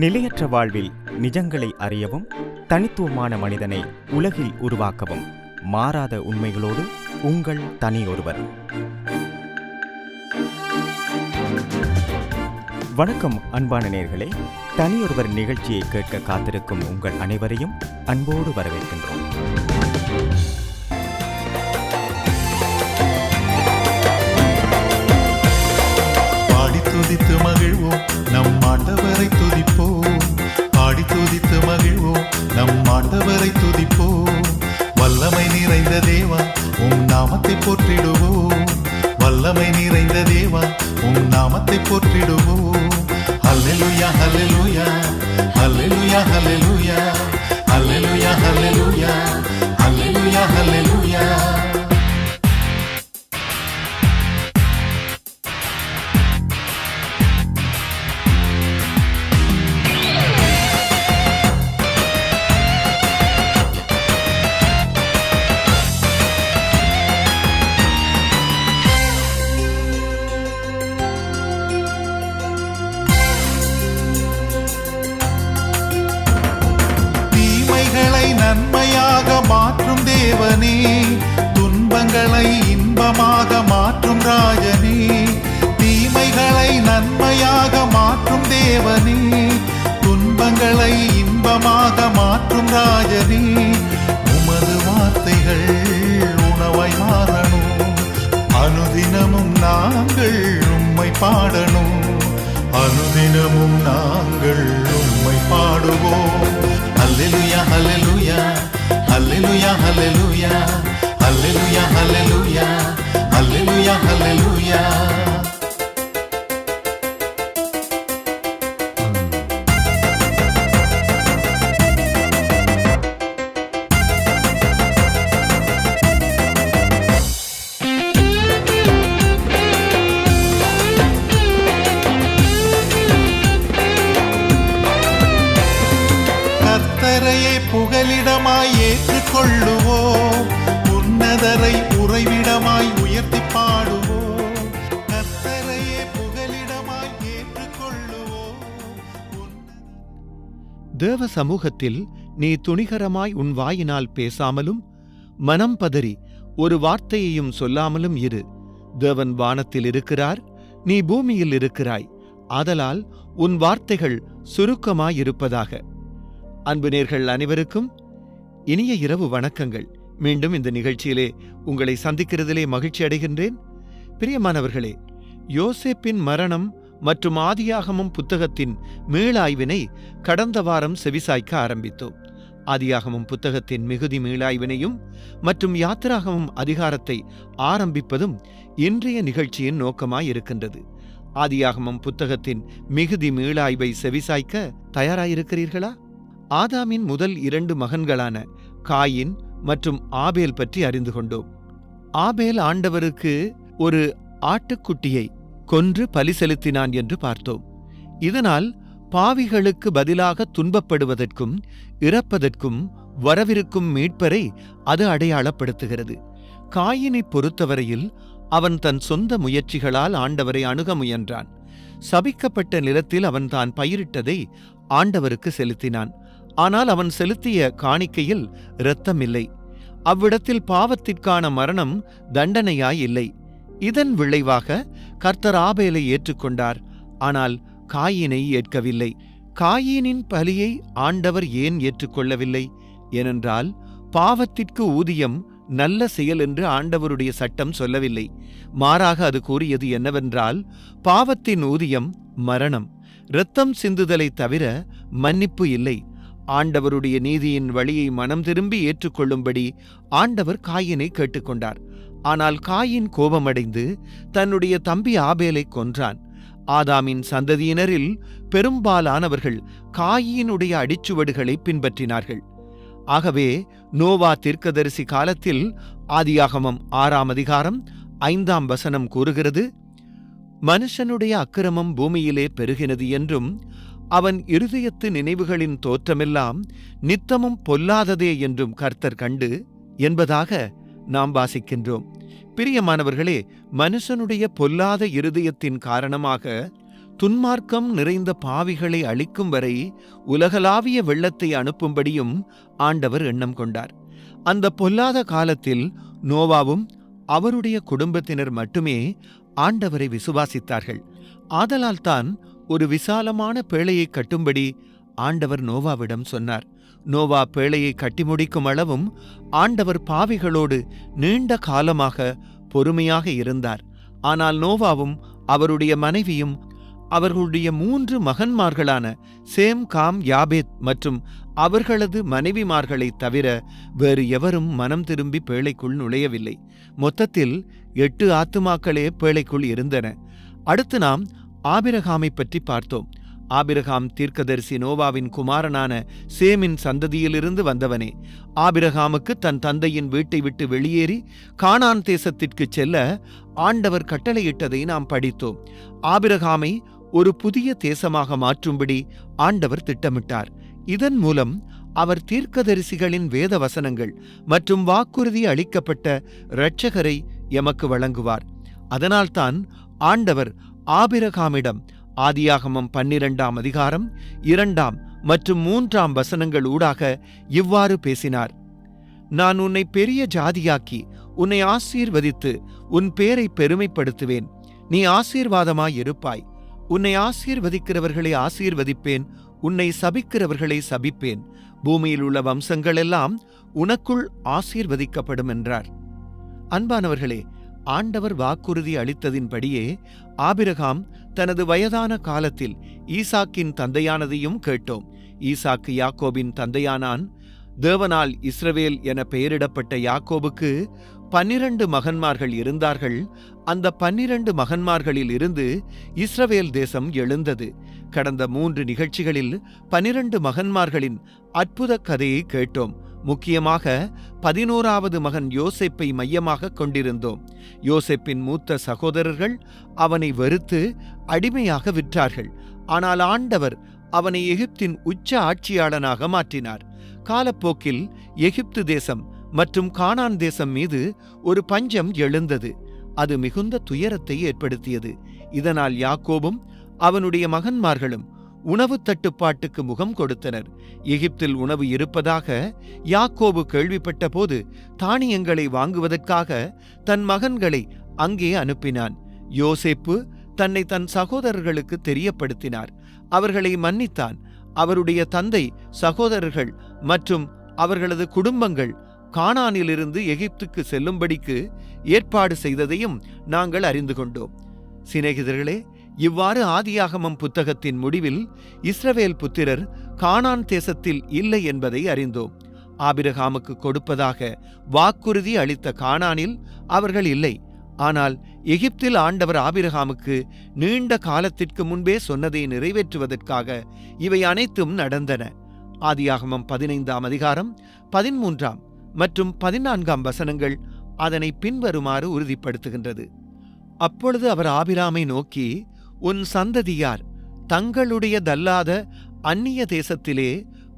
நிலையற்ற வாழ்வில் நிஜங்களை அறியவும், தனித்துவமான மனிதனை உலகில் உருவாக்கவும், மாறாத உண்மைகளோடு உங்கள் தனியொருவர். வணக்கம் அன்பான நேயர்களே, தனியொருவர் நிகழ்ச்சியை கேட்க காத்திருக்கும் உங்கள் அனைவரையும் அன்போடு வரவேற்கின்றோம். பாடி துதித்து மகிழ்வோம், நம் ஆண்டவரை துதிப்போம். பாடி துதித்து மகிழ்வோம், நம் ஆண்டவரை துதிப்போம். வல்லமை நிறைந்த தேவா, உம் நாமத்தை போற்றிடுவோம். வல்லமை நிறைந்த தேவா, உம் நாமத்தை போற்றிடுவோம். ஹல்லேலூயா ஹல்லேலூயா ஹல்லேலூயா ஹல்லேலூயா ஹல்லேலூயா ஹல்லேலூயா ஹல்லேலூயா ஹல்லேலூயா. நன்மையாக மாற்றும் தேவனே, துன்பங்களை இன்பமாக மாற்றும் ராஜனே. தீமைகளை நன்மையாக மாற்றும் தேவனே, துன்பங்களை இன்பமாக மாற்றும் ராஜனே. உமது வார்த்தைகள் உணவாய் மாறணும், அனுதினமும் நாங்கள் உம்மை பாடணும். அனுதினமும் நாங்கள் உம்மை பாடுவோம். ஹல்லேலூயா ஹல்லேலூயா ஹல்லேலூயா ஹல்லேலூயா ஹல்லேலூயா ஹல்லேலூயா ஹல்லேலூயா ஹல்லேலூயா. கர்த்தரையே புகலிடமாய் ஏற்றுக்கொள்ளுவோம், உன்னதரை உறைவிடமாய் உயர்த்தி பாடுவோம். கர்த்தரையே புகலிடமாய் ஏற்றுக்கொள்ளுவோம். தேவ சமூகத்தில் நீ துணிகரமாய் உன் வாயினால் பேசாமலும், மனம் பதறி ஒரு வார்த்தையையும் சொல்லாமலும் இரு. தேவன் வானத்தில் இருக்கிறார், நீ பூமியில் இருக்கிறாய். ஆதலால் உன் வார்த்தைகள் சுருக்கமாயிருப்பதாக. அன்பு நேயர்கள் அனைவருக்கும் இனிய இரவு வணக்கங்கள். மீண்டும் இந்த நிகழ்ச்சியிலே உங்களை சந்திக்கிறதிலே மகிழ்ச்சி அடைகின்றேன். பிரியமானவர்களே, யோசேப்பின் மரணம் மற்றும் ஆதியாகமம் புத்தகத்தின் மீளாய்வினை கடந்த வாரம் செவிசாய்க்க ஆரம்பித்தோம். ஆதியாகமம் புத்தகத்தின் மிகுதி மீளாய்வினையும் மற்றும் யாத்திராகமம் அதிகாரத்தை ஆரம்பிப்பதும் இன்றைய நிகழ்ச்சியின் நோக்கமாயிருக்கின்றது. ஆதியாகமம் புத்தகத்தின் மிகுதி மீளாய்வை செவிசாய்க்க தயாராயிருக்கிறீர்களா? ஆதாமின் முதல் 2 மகன்களான காயின் மற்றும் ஆபேல் பற்றி அறிந்து கொண்டோம். ஆபேல் ஆண்டவருக்கு ஒரு ஆட்டுக்குட்டியை கொன்று பலி செலுத்தினான் என்று பார்த்தோம். இதனால் பாவிகளுக்கு பதிலாக துன்பப்படுவதற்கும் இறப்பதற்கும் வரவிருக்கும் மீட்பரை அது அடையாளப்படுத்துகிறது. காயினை பொறுத்தவரையில் அவன் தன் சொந்த முயற்சிகளால் ஆண்டவரை அணுக முயன்றான். சபிக்கப்பட்ட நிலத்தில் அவன் தான் பயிரிட்டதை ஆண்டவருக்கு செலுத்தினான். ஆனால் அவன் செலுத்திய காணிக்கையில் இரத்தமில்லை. அவ்விடத்தில் பாவத்திற்கான மரணம் தண்டனையாய் இல்லை. இதன் விளைவாக கர்த்தர் ஆபேலை ஏற்றுக்கொண்டார், ஆனால் காயினை ஏற்கவில்லை. காயினின் பலியை ஆண்டவர் ஏன் ஏற்றுக்கொள்ளவில்லை? ஏனென்றால் பாவத்திற்கு ஊதியம் நல்ல செயல் என்று ஆண்டவருடைய சட்டம் சொல்லவில்லை. மாறாக அது கூறியது என்னவென்றால், பாவத்தின் ஊதியம் மரணம், இரத்தம் சிந்துதலை தவிர மன்னிப்பு இல்லை. ஆண்டவருடைய நீதியின் வழியை மனம் திரும்பி ஏற்றுக்கொள்ளும்படி ஆண்டவர் காயினை கேட்டுக்கொண்டார். ஆனால் காயின் கோபமடைந்து தன்னுடைய தம்பி ஆபேலை கொன்றான். ஆதாமின் சந்ததியினரில் பெரும்பாலானவர்கள் காயினுடைய அடிச்சுவடுகளை பின்பற்றினார்கள். ஆகவே நோவா தீர்க்கதரிசி காலத்தில் ஆதியாகமம் 6ஆம் அதிகாரம் 5ஆம் வசனம் கூறுகிறது, மனுஷனுடைய அக்கிரமம் பூமியிலே பெருகினது என்றும் அவன் இருதயத்து நினைவுகளின் தோற்றமெல்லாம் நித்தமும் பொல்லாததே என்றும் கர்த்தர் கண்டு என்பதாக நாம் வாசிக்கின்றோம். பிரியமானவர்களே, மனுஷனுடைய பொல்லாத இருதயத்தின் காரணமாக துன்மார்க்கம் நிறைந்த பாவிகளை அழிக்கும் வரை உலகளாவிய வெள்ளத்தை அனுப்பும்படியும் ஆண்டவர் எண்ணம் கொண்டார். அந்த பொல்லாத காலத்தில் நோவாவும் அவருடைய குடும்பத்தினர் மட்டுமே ஆண்டவரை விசுவாசித்தார்கள். ஆதலால்தான் ஒரு விசாலமான பேழையை கட்டும்படி ஆண்டவர் நோவாவிடம் சொன்னார். நோவா பேழையை கட்டி முடிக்கும் அளவும் ஆண்டவர் பாவிகளோடு நீண்ட காலமாக பொறுமையாக இருந்தார். ஆனால் நோவாவும் அவருடைய மனைவியும் அவர்களுடைய 3 மகன்மார்களான சேம், காம், யாபேத் மற்றும் அவர்களது மனைவிமார்களை தவிர வேறு எவரும் மனம் திரும்பி பேழைக்குள் நுழையவில்லை. மொத்தத்தில் 8 ஆத்துமாக்களே பேழைக்குள் இருந்தன. அடுத்து நாம் ஆபிரகாமை பற்றி பார்த்தோம். ஆபிரகாம் தீர்க்கதரிசி நோவாவின் குமாரனான சேமின் சந்ததியிலிருந்து வந்தவனே. ஆபிரகாமுக்கு தன் தந்தையின் வீட்டை விட்டு வெளியேறி கானான் தேசத்திற்கு செல்ல ஆண்டவர் கட்டளையிட்டதை நாம் படித்தோம். ஆபிரகாமை ஒரு புதிய தேசமாக மாற்றும்படி ஆண்டவர் திட்டமிட்டார். இதன் மூலம் அவர் தீர்க்கதரிசிகளின் வேத வசனங்கள் மற்றும் வாக்குறுதி அளிக்கப்பட்ட இரட்சகரை எமக்கு வழங்குவார். அதனால்தான் ஆண்டவர் ஆபிரகாமிடம் ஆதியாகமம் 12ஆம் அதிகாரம் 2 மற்றும் 3 வசனங்கள் ஊடாக இவ்வாறு பேசினார். நான் உன்னை பெரிய ஜாதியாக்கி உன்னை ஆசீர்வதித்து உன் பேரை பெருமைப்படுத்துவேன். நீ ஆசீர்வாதமாயிருப்பாய். உன்னை ஆசீர்வதிக்கிறவர்களை ஆசீர்வதிப்பேன், உன்னை சபிக்கிறவர்களை சபிப்பேன். பூமியில் உள்ள வம்சங்களெல்லாம் உனக்குள் ஆசீர்வதிக்கப்படும் என்றார். அன்பானவர்களே, ஆண்டவர் வாக்குறுதி அளித்ததின்படியே ஆபிரகாம் தனது வயதான காலத்தில் ஈசாக்கின் தந்தையானதையும் கேட்டோம். ஈசாக்கு யாக்கோபின் தந்தையானான். தேவனால் இஸ்ரவேல் என பெயரிடப்பட்ட யாக்கோபுக்கு 12 மகன்மார்கள் இருந்தார்கள். அந்த 12 மகன்மார்களில் இருந்து இஸ்ரவேல் தேசம் எழுந்தது. கடந்த 3 நிகழ்ச்சிகளில் 12 மகன்மார்களின் அற்புத கதையை கேட்டோம். முக்கியமாக 11வது மகன் யோசேப்பை மையமாக கொண்டிருந்தோம். யோசேப்பின் மூத்த சகோதரர்கள் அவனை வெறுத்து அடிமையாக விற்றார்கள். ஆனால் ஆண்டவர் அவனை எகிப்தின் உச்ச ஆட்சியாளனாக மாற்றினார். காலப்போக்கில் எகிப்து தேசம் மற்றும் கானான் தேசம் மீது ஒரு பஞ்சம் எழுந்தது. அது மிகுந்த துயரத்தை ஏற்படுத்தியது. இதனால் யாக்கோபும் அவனுடைய மகன்மார்களும் உணவு தட்டுப்பாட்டுக்கு முகம் கொடுத்தனர். எகிப்தில் உணவு இருப்பதாக யாக்கோபு கேள்விப்பட்ட போது தானியங்களை வாங்குவதற்காக தன் மகன்களை அங்கே அனுப்பினான். யோசேப்பு தன்னை தன் சகோதரர்களுக்கு தெரியப்படுத்தினார். அவர்களை மன்னித்தான். அவருடைய தந்தை, சகோதரர்கள் மற்றும் அவர்களது குடும்பங்கள் கானானிலிருந்து எகிப்துக்கு செல்லும்படிக்கு ஏற்பாடு செய்ததையும் நாங்கள் அறிந்து கொண்டோம். சிநேகிதர்களே, இவ்வாறு ஆதியாகமம் புத்தகத்தின் முடிவில் இஸ்ரவேல் புத்திரர் கானான் தேசத்தில் இல்லை என்பதை அறிந்தோம். ஆபிரகாமுக்கு கொடுப்பதாக வாக்குறுதி அளித்த கானானில் அவர்கள் இல்லை. ஆனால் எகிப்தில் ஆண்டவர் ஆபிரகாமுக்கு நீண்ட காலத்திற்கு முன்பே சொன்னதை நிறைவேற்றுவதற்காக இவை அனைத்தும் நடந்தன. ஆதியாகமம் 15ஆம் அதிகாரம் 13 மற்றும் 14 வசனங்கள் அதனை பின்வருமாறு உறுதிப்படுத்துகின்றது. அப்பொழுது அவர் ஆபிராமை நோக்கி, உன் சந்ததியார் தங்களுடையதல்லாத அந்நிய தேசத்திலே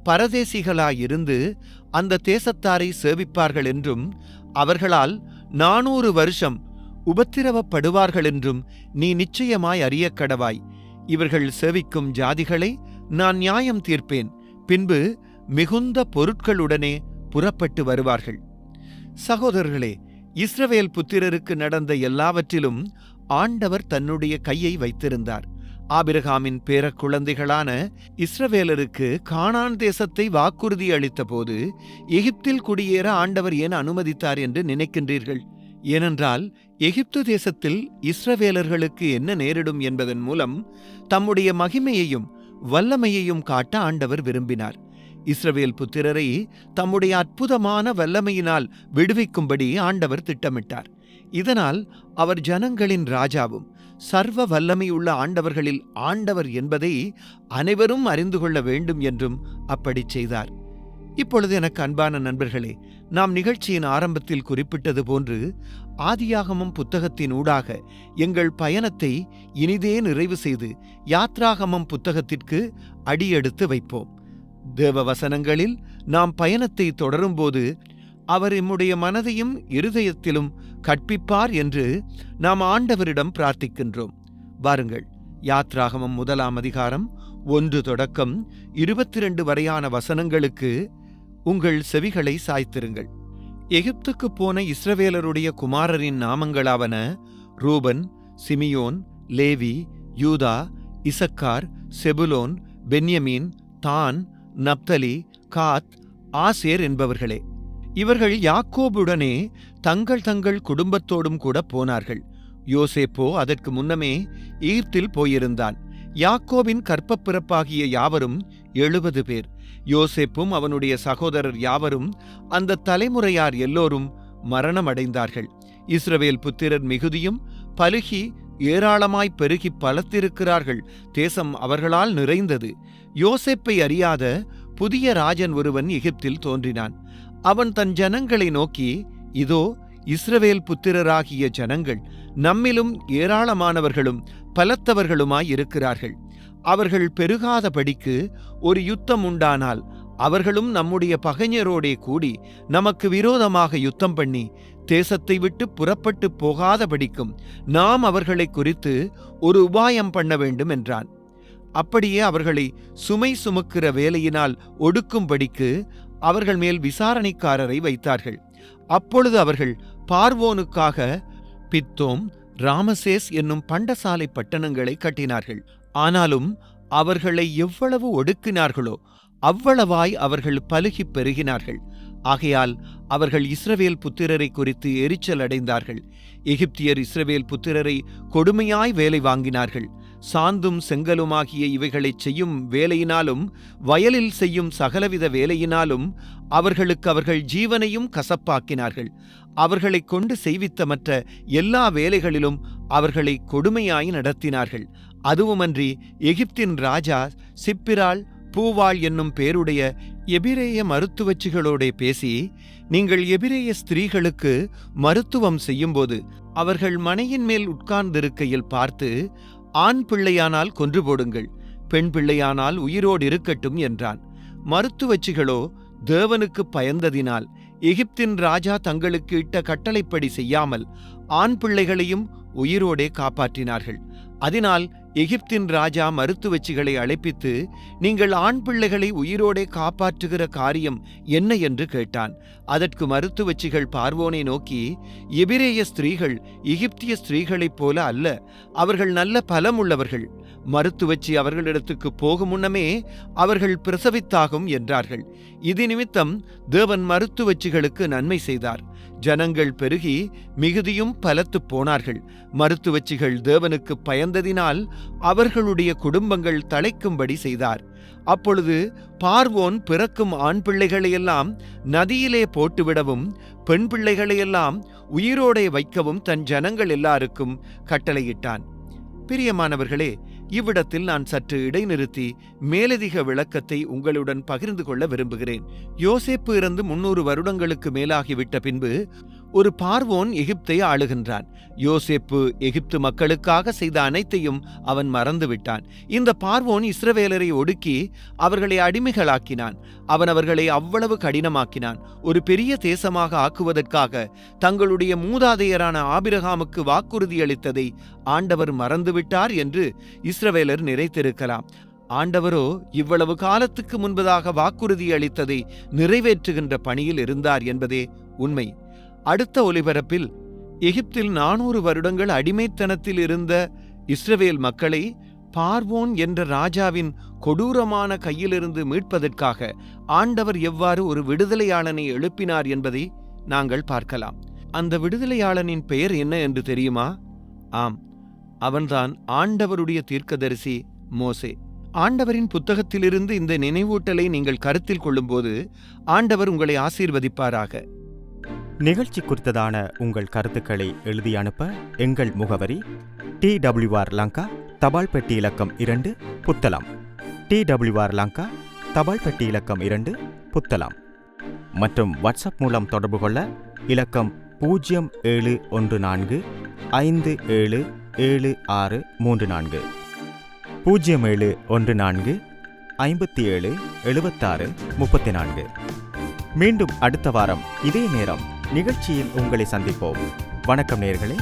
பரதேசிகளாயிருந்து அந்த தேசத்தாரை சேவிப்பார்கள் என்றும் அவர்களால் 400 வருஷம் உபத்திரவப்படுவார்கள் என்றும் நீ நிச்சயமாய் அறியக்கடவாய். இவர்கள் சேவிக்கும் ஜாதிகளை நான் நியாயம் தீர்ப்பேன். பின்பு மிகுந்த பொருட்களுடனே புறப்பட்டு வருவார்கள். சகோதரர்களே, இஸ்ரவேல் புத்திரருக்கு நடந்த எல்லாவற்றிலும் ஆண்டவர் தன்னுடைய கையை வைத்திருந்தார். ஆபிரகாமின் பேரக்குழந்தைகளான இஸ்ரவேலருக்கு கானான் தேசத்தை வாக்குறுதி அளித்த போது எகிப்தில் குடியேற ஆண்டவர் ஏன் அனுமதித்தார் என்று நினைக்கின்றீர்கள்? ஏனென்றால் எகிப்து தேசத்தில் இஸ்ரவேலர்களுக்கு என்ன நேரிடும் என்பதன் மூலம் தம்முடைய மகிமையையும் வல்லமையையும் காட்ட ஆண்டவர் விரும்பினார். இஸ்ரவேல் புத்திரரை தம்முடைய அற்புதமான வல்லமையினால் விடுவிக்கும்படி ஆண்டவர் திட்டமிட்டார். இதனால் அவர் ஜனங்களின் ராஜாவும் சர்வ வல்லமையுள்ள ஆண்டவர்களில் ஆண்டவர் என்பதை அனைவரும் அறிந்து கொள்ள வேண்டும் என்றும் அப்படி செய்தார். இப்பொழுது எனக்கு அன்பான நண்பர்களே, நாம் நிகழ்ச்சியின் ஆரம்பத்தில் குறிப்பிட்டது போன்று ஆதியாகமம் புத்தகத்தின் ஊடாக எங்கள் பயணத்தை இனிதே நிறைவு செய்து யாத்ராகமம் புத்தகத்திற்கு அடியெடுத்து வைப்போம். தேவ வசனங்களில் நாம் பயணத்தை தொடரும்போது அவர் எம்முடைய மனதையும் இருதயத்திலும் கற்பிப்பார் என்று நாம் ஆண்டவரிடம் பிரார்த்திக்கின்றோம். வாருங்கள், யாத்ராகமம் 1 அதிகாரம் 1 தொடக்கம் 22 வரையான வசனங்களுக்கு உங்கள் செவிகளை சாய்த்திருங்கள். எகிப்துக்குப் போன இஸ்ரவேலருடைய குமாரரின் நாமங்களாவன ரூபன், சிமியோன், லேவி, யூதா, இசக்கார், செபுலோன், பென்யமீன், தான், நப்தலி, காத், ஆசேர் என்பவர்களே. இவர்கள் யாக்கோபுடனே தங்கள் தங்கள் குடும்பத்தோடும் கூட போனார்கள். யோசேப்போ அதற்கு முன்னமே எகிப்தில் போயிருந்தான். யாக்கோபின் கர்ப்பப்பிறப்பாகிய யாவரும் 70 பேர். யோசேப்பும் அவனுடைய சகோதரர் யாவரும் அந்த தலைமுறையார் எல்லோரும் மரணமடைந்தார்கள். இஸ்ரவேல் புத்திரர் மிகுதியும் பலுகி ஏராளமாய் பெருகி பலத்திருக்கிறார்கள். தேசம் அவர்களால் நிறைந்தது. யோசேப்பை அறியாத புதிய ராஜன் ஒருவன் எகிப்தில் தோன்றினான். அவன் தன் ஜனங்களை நோக்கி, இதோ இஸ்ரவேல் புத்திரராகிய ஜனங்கள் நம்மிலும் ஏராளமானவர்களும் பலத்தவர்களுமாயிருக்கிறார்கள். அவர்கள் பெருகாதபடிக்கு ஒரு யுத்தம் உண்டானால் அவர்களும் நம்முடைய பகைஞரோடே கூடி நமக்கு விரோதமாக யுத்தம் பண்ணி தேசத்தை விட்டு புறப்பட்டு போகாதபடிக்கும் நாம் அவர்களை குறித்து ஒரு உபாயம் பண்ண வேண்டும் என்றான். அப்படியே அவர்களை சுமை சுமக்கிற வேலையினால் ஒடுக்கும்படிக்கு அவர்கள் மேல் விசாரணைக்காரரை வைத்தார்கள். அப்பொழுது அவர்கள் பார்வோனுக்காக பித்தோம், ராமசேஸ் என்னும் பண்டசாலை பட்டணங்களை கட்டினார்கள். ஆனாலும் அவர்களை எவ்வளவு ஒடுக்கினார்களோ அவ்வளவாய் அவர்கள் பலுகிப் பெருகினார்கள். ஆகையால் அவர்கள் இஸ்ரவேல் புத்திரரை குறித்து எரிச்சல் அடைந்தார்கள். எகிப்தியர் இஸ்ரவேல் புத்திரரை கொடுமையாய் வேலை வாங்கினார்கள். சாந்தும் செங்கலுமாகிய இவைகளைச் செய்யும் வேலையினாலும் வயலில் செய்யும் சகலவித வேலையினாலும் அவர்களுக்கு அவர்கள் ஜீவனையும் கசப்பாக்கினார்கள். அவர்களைக் கொண்டு செய்வித்த மற்ற எல்லா வேலைகளிலும் அவர்களை கொடுமையாய் நடத்தினார்கள். அதுவுமன்றி எகிப்தின் ராஜா சிப்பிராள், பூவாள் என்னும் பேருடைய எபிரேய மருத்துவச்சிகளோடே பேசி, நீங்கள் எபிரேய ஸ்திரீகளுக்கு மருத்துவம் செய்யும்போது அவர்கள் மனையின் மேல் உட்கார்ந்திருக்கையில் பார்த்து, ஆண் பிள்ளையானால் கொன்று போடுங்கள், பெண் பிள்ளையானால் உயிரோடு இருக்கட்டும் என்றான். மருத்துவச்சிகளோ தேவனுக்கு பயந்ததினால் எகிப்தின் ராஜா தங்களுக்கு இட்ட கட்டளைப்படி செய்யாமல் ஆண் பிள்ளைகளையும் உயிரோடே காப்பாற்றினார்கள். அதனால் எகிப்தின் ராஜா மருத்துவச்சிகளை அழைப்பித்து, நீங்கள் ஆண் பிள்ளைகளை உயிரோடே காப்பாற்றுகிற காரியம் என்ன என்று கேட்டான். அதற்கு மருத்துவச்சிகள் பார்வோனை நோக்கி, எபிரேய ஸ்திரீகள் எகிப்திய ஸ்திரீகளைப் போல அல்ல, அவர்கள் நல்ல பலமுள்ளவர்கள். மருத்துவச்சி அவர்களிடத்துக்கு போகும் முன்னமே அவர்கள் பிரசவித்தாகும் என்றார்கள். இது நிமித்தம் தேவன் மருத்துவச்சிகளுக்கு நன்மை செய்தார். ஜனங்கள் பெருகி மிகுதியும் பலத்துப் போனார்கள். மருத்துவச்சிகள் தேவனுக்கு பயந்ததினால் அவர்களுடைய குடும்பங்கள் தழைக்கும்படி செய்தார். அப்பொழுது பார்வோன் பிறக்கும் ஆண் பிள்ளைகளையெல்லாம் நதியிலே போட்டுவிடவும் பெண் பிள்ளைகளையெல்லாம் உயிரோடே வைக்கவும் தன் ஜனங்கள் எல்லாருக்கும் கட்டளையிட்டான். பிரியமானவர்களே, இவ்விடத்தில் நான் சற்று இடைநிறுத்தி மேலதிக விளக்கத்தை உங்களுடன் பகிர்ந்து கொள்ள விரும்புகிறேன். யோசேப்பு இறந்து 300 வருடங்களுக்கு மேலாகிவிட்ட பின்பு ஒரு பார்வோன் எகிப்தை ஆளுகின்றான். யோசேப்பு எகிப்து மக்களுக்காக செய்த அனைத்தையும் அவன் மறந்துவிட்டான். இந்த பார்வோன் இஸ்ரவேலரை ஒடுக்கி அவர்களை அடிமைகளாக்கினான். அவன் அவர்களை அவ்வளவு கடினமாக்கினான். ஒரு பெரிய தேசமாக ஆக்குவதற்காக தங்களுடைய மூதாதையரான ஆபிரகாமுக்கு வாக்குறுதி அளித்ததை ஆண்டவர் மறந்துவிட்டார் என்று இஸ்ரவேலர் நினைத்திருக்கலாம். ஆண்டவரோ இவ்வளவு காலத்துக்கு முன்பதாக வாக்குறுதி அளித்ததை நிறைவேற்றுகின்ற பணியில் இருந்தார் என்பதே உண்மை. அடுத்த ஒலிபரப்பில் எகிப்தில் 400 வருடங்கள் அடிமைத்தனத்தில் இருந்த இஸ்ரவேல் மக்களை பார்வோன் என்ற ராஜாவின் கொடூரமான கையிலிருந்து மீட்பதற்காக ஆண்டவர் எவ்வாறு ஒரு விடுதலையாளனை எழுப்பினார் என்பதை நாங்கள் பார்க்கலாம். அந்த விடுதலையாளனின் பெயர் என்ன என்று தெரியுமா? ஆம், அவன்தான் ஆண்டவருடைய தீர்க்கதரிசி மோசே. ஆண்டவரின் புத்தகத்திலிருந்து இந்த நினைவூட்டலை நீங்கள் கருத்தில் கொள்ளும்போது ஆண்டவர் உங்களை ஆசீர்வதிப்பாராக. நிகழ்ச்சி குறித்ததான உங்கள் கருத்துக்களை எழுதி அனுப்ப எங்கள் முகவரி TWR லங்கா, தபால் பெட்டி இலக்கம் 2, புத்தளம். TWR லங்கா, தபால் பெட்டி இலக்கம் 2, புத்தளம். மற்றும் வாட்ஸ்அப் மூலம் தொடர்பு கொள்ள இலக்கம் 0714 577634 0714 57 76 34. மீண்டும் அடுத்த வாரம் இதே நேரம் நிகழ்ச்சியில் உங்களை சந்திப்போம். வணக்கம் நேயர்களே.